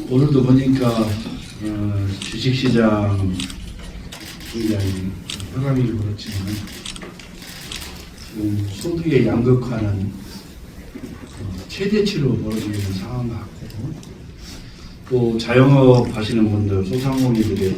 오늘도 보니까 주식시장 굉장히 혈압이 그렇지만 소득의 양극화는 최대치로 벌어지고 있는 상황 같고, 또 자영업 하시는 분들, 소상공인들의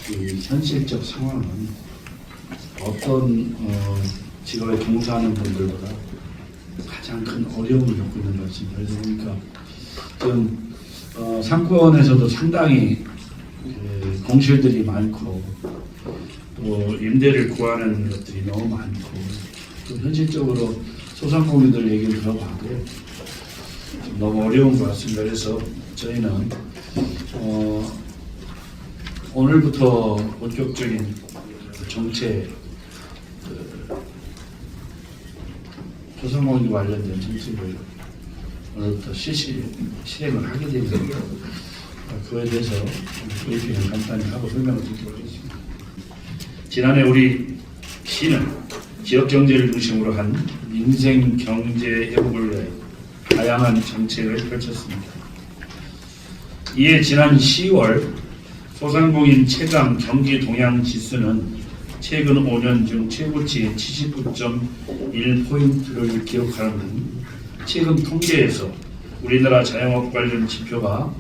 그 현실적 상황은 어떤 직업에 종사하는 분들보다 가장 큰 어려움을 겪고 있는 것 같습니다. 그래서 보니까 좀 상권에서도 상당히 공실들이 많고, 또 임대를 구하는 것들이 너무 많고, 또 현실적으로 소상공인들 얘기를 들어봐도 너무 어려운 것 같습니다. 그래서 저희는 오늘부터 본격적인 정책, 소상공인 관련된 정책을 오늘부터 실행을 하게 되는데, 그거에 대해서 브리핑을 간단히 하고 설명을 드리도록 하겠습니다. 지난해 우리 시는 지역경제를 중심으로 한 민생경제 회복을 위해 다양한 정책을 펼쳤습니다. 이에 지난 10월 소상공인 체감 경기 동향 지수는 최근 5년 중 최고치인 79.1포인트를 기록하는 등 최근 통계에서 우리나라 자영업 관련 지표가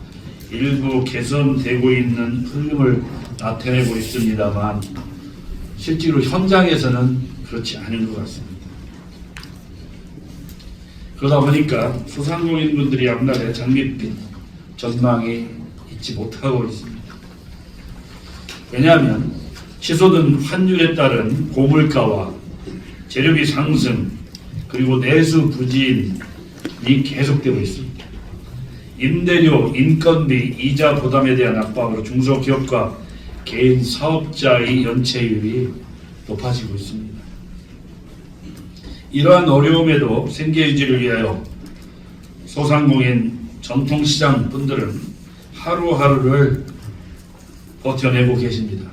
일부 개선되고 있는 흐름을 나타내고 있습니다만, 실제로 현장에서는 그렇지 않은 것 같습니다. 그러다 보니까 소상공인분들이 앞날에 장밋빛 전망이 있지 못하고 있습니다. 왜냐하면 치솟은 환율에 따른 고물가와 재료비 상승, 그리고 내수 부진이 계속되고 있습니다. 임대료, 인건비, 이자 부담에 대한 압박으로 중소기업과 개인 사업자의 연체율이 높아지고 있습니다. 이러한 어려움에도 생계 유지를 위하여 소상공인 전통시장 분들은 하루하루를 버텨내고 계십니다.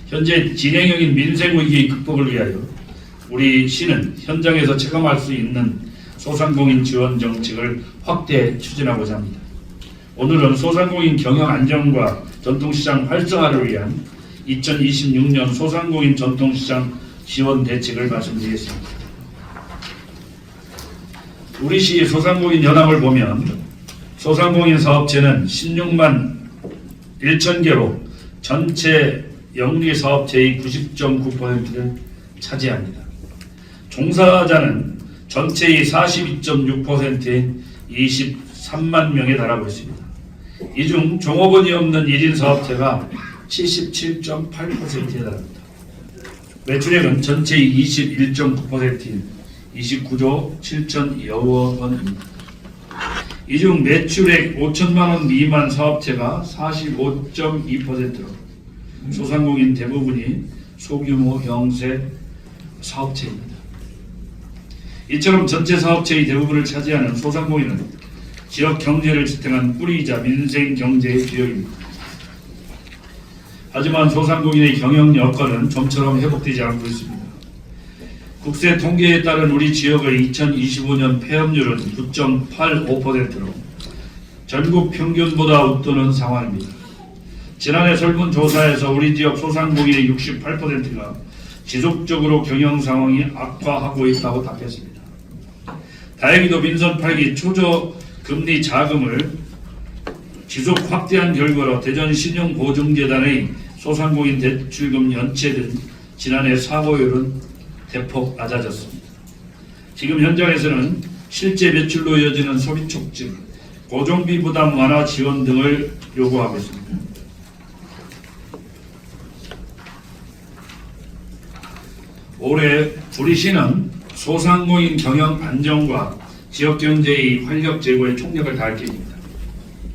현재 진행형인 민생위기 극복을 위하여 우리 시는 현장에서 체감할 수 있는 소상공인 지원 정책을 확대 추진하고자 합니다. 오늘은 소상공인 경영 안정과 전통시장 활성화를 위한 2026년 소상공인 전통시장 지원 대책을 말씀드리겠습니다. 우리 시 소상공인 현황을 보면 소상공인 사업체는 16만 1천 개로 전체 영리 사업체의 90.9%를 차지합니다. 종사자는 전체의 42.6%인 23만 명에 달하고 있습니다. 이 중 종업원이 없는 1인 사업체가 77.8%에 달합니다. 매출액은 전체의 21.9%인 29조 7천여억 원입니다. 이 중 매출액 5천만 원 미만 사업체가 45.2%로 소상공인 대부분이 소규모 영세 사업체입니다. 이처럼 전체 사업체의 대부분을 차지하는 소상공인은 지역 경제를 지탱한 뿌리이자 민생 경제의 주역입니다. 하지만 소상공인의 경영 여건은 좀처럼 회복되지 않고 있습니다. 국세 통계에 따른 우리 지역의 2025년 폐업률은 9.85%로 전국 평균보다 웃도는 상황입니다. 지난해 설문조사에서 우리 지역 소상공인의 68%가 지속적으로 경영 상황이 악화하고 있다고 답했습니다. 다행히도 민선 8기 초저금리 자금을 지속 확대한 결과로 대전신용보증재단의 소상공인 대출금 연체 등 지난해 사고율은 대폭 낮아졌습니다. 지금 현장에서는 실제 매출로 이어지는 소비 촉진, 고정비 부담 완화 지원 등을 요구하고 있습니다. 올해 우리 시는 소상공인 경영 안정과 지역 경제의 활력 제고에 총력을 다할 계획입니다.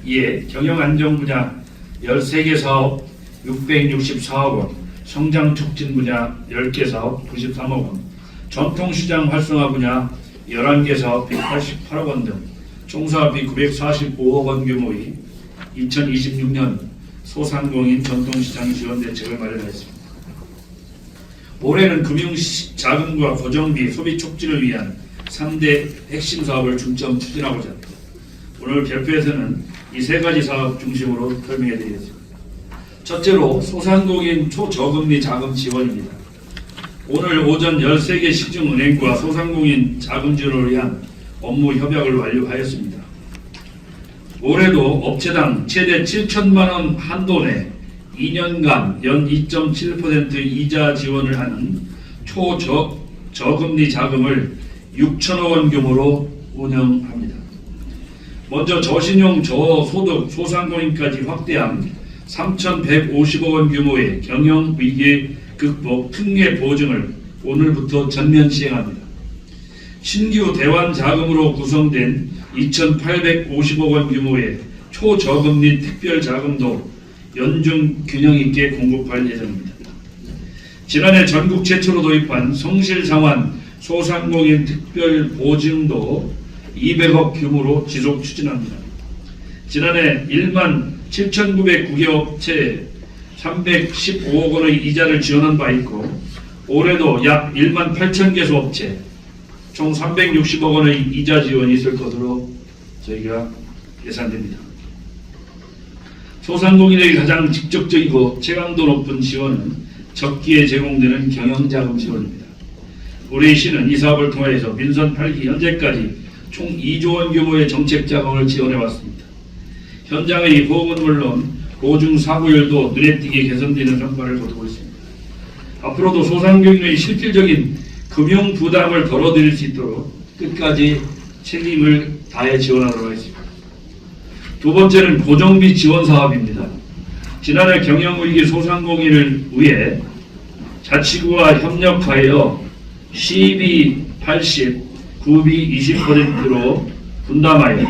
이에 경영 안정 분야 13개 사업 664억 원, 성장 촉진 분야 10개 사업 93억 원, 전통시장 활성화 분야 11개 사업 188억 원 등 총 사업비 945억 원 규모의 2026년 소상공인 전통시장 지원 대책을 마련했습니다. 올해는 금융자금과 고정비, 소비 촉진을 위한 3대 핵심 사업을 중점 추진하고자 합니다. 오늘 발표에서는 이 세 가지 사업 중심으로 설명해 드리겠습니다. 첫째로 소상공인 초저금리 자금 지원입니다. 오늘 오전 13개 시중은행과 소상공인 자금 지원을 위한 업무 협약을 완료하였습니다. 올해도 업체당 최대 7천만 원 한도 내 2년간 연 2.7% 이자 지원을 하는 초저금리 자금을 6천억 원 규모로 운영합니다. 먼저 저신용 저소득 소상공인까지 확대한 3,150억 원 규모의 경영위기 극복 특례 보증을 오늘부터 전면 시행합니다. 신규 대환 자금으로 구성된 2,850억 원 규모의 초저금리 특별 자금도 연중 균형 있게 공급할 예정입니다. 지난해 전국 최초로 도입한 성실상환 소상공인 특별 보증도 200억 규모로 지속 추진합니다. 지난해 1만 7,909개 업체에 315억 원의 이자를 지원한 바 있고 올해도 약 1만 8천 개소 업체 총 360억 원의 이자 지원이 있을 것으로 저희가 예상됩니다. 소상공인에게 가장 직접적이고 체감도 높은 지원은 적기에 제공되는 경영자금 지원입니다. 우리 시는 이 사업을 통해서 민선 8기 현재까지 총 2조 원 규모의 정책 자금을 지원해왔습니다. 현장의 호응은 물론 보증 사고율도 눈에 띄게 개선되는 성과를 거두고 있습니다. 앞으로도 소상공인의 실질적인 금융 부담을 덜어드릴 수 있도록 끝까지 책임을 다해 지원하도록 하겠습니다. 두 번째는 고정비 지원 사업입니다. 지난해 경영위기 소상공인을 위해 자치구와 협력하여 시비 80, 구비 20%로 분담하여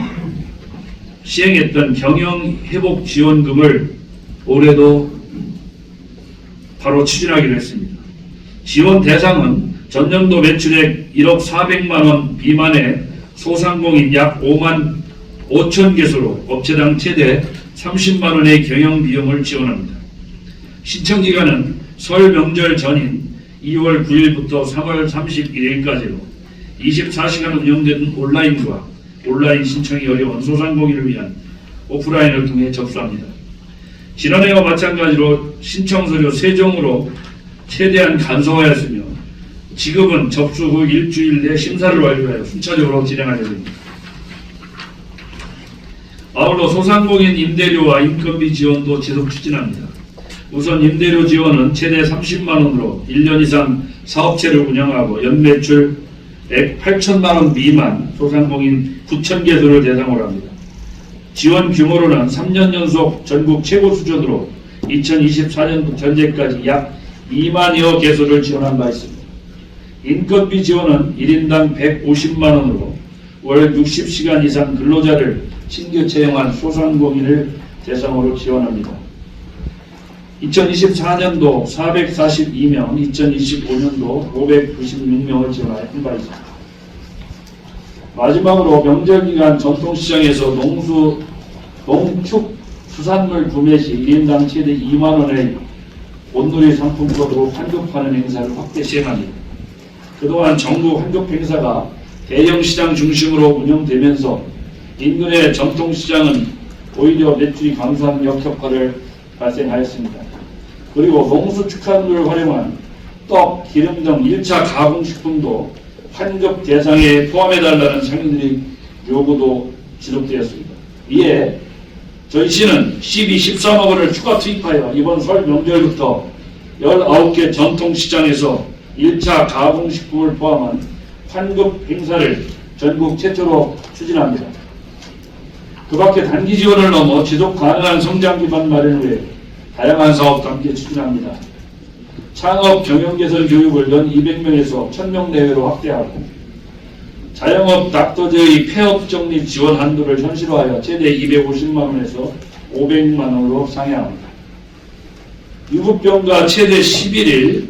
시행했던 경영회복 지원금을 올해도 바로 추진하기로 했습니다. 지원 대상은 전년도 매출액 1억 400만 원 미만의 소상공인 약 5만 5천 개소로 업체당 최대 30만 원의 경영 비용을 지원합니다. 신청 기간은 설 명절 전인 2월 9일부터 3월 31일까지로 24시간 운영되는 온라인과 온라인 신청이 어려운 소상공인을 위한 오프라인을 통해 접수합니다. 지난해와 마찬가지로 신청 서류 3종으로 최대한 간소화하였으며 지급은 접수 후 일주일 내 심사를 완료하여 순차적으로 진행할 예정입니다. 아울러 소상공인 임대료와 인건비 지원도 지속 추진합니다. 우선 임대료 지원은 최대 30만 원으로 1년 이상 사업체를 운영하고 연매출 8천만 원 미만 소상공인 9천 개소를 대상으로 합니다. 지원 규모로는 3년 연속 전국 최고 수준으로 2024년도 현재까지 약 2만여 개소를 지원한 바 있습니다. 인건비 지원은 1인당 150만 원으로 월 60시간 이상 근로자를 신규 채용한 소상공인을 대상으로 지원합니다. 2024년도 442명, 2025년도 596명을 지원한 바 있습니다. 마지막으로 명절기간 전통시장에서 농축 수산물 구매 시 1인당 최대 2만 원의 온누리 상품권으로 환급하는 행사를 확대 시행합니다. 그동안 정부 환급 행사가 대형 시장 중심으로 운영되면서 인근의 전통시장은 오히려 매출이 감소하는 역효과를 발생하였습니다. 그리고 농수축산물을 활용한 떡, 기름 등 1차 가공식품도 환급 대상에 포함해달라는 상인들의 요구도 지속되었습니다. 이에 저희 시는 시비 13억 원을 추가 투입하여 이번 설 명절부터 19개 전통시장에서 1차 가공식품을 포함한 환급 행사를 전국 최초로 추진합니다. 그 밖에 단기 지원을 넘어 지속 가능한 성장 기반 마련을 위해 다양한 사업도 함께 추진합니다. 창업 경영 개선 교육을 연 200명에서 1000명 내외로 확대하고 자영업 닥터제의 폐업 정리 지원 한도를 현실화하여 최대 250만 원에서 500만 원으로 상향합니다. 유급병가 최대 11일,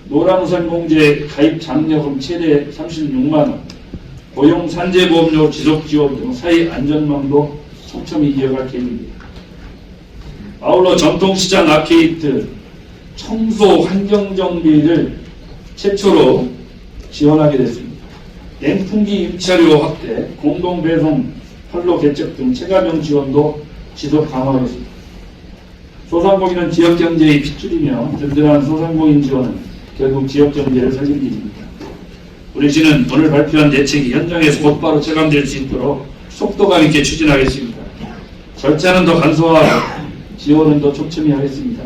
노란우산 공제 가입 장려금 최대 36만 원, 고용 산재보험료 지속 지원 등 사회 안전망도 촘촘히 이어갈 계획입니다. 아울러 전통시장 아케이드 청소 환경정비를 최초로 지원하게 됐습니다. 냉풍기 임차료 확대, 공동배송 판로 개척 등 체감형 지원도 지속 강화하겠습니다. 소상공인은 지역경제의 핏줄이며 든든한 소상공인 지원은 결국 지역경제를 살리는 일입니다. 우리 시는 오늘 발표한 대책이 현장에서 곧바로 체감될 수 있도록 속도감 있게 추진하겠습니다. 절차는 더 간소화하고 지원은 더 촘촘히 하겠습니다.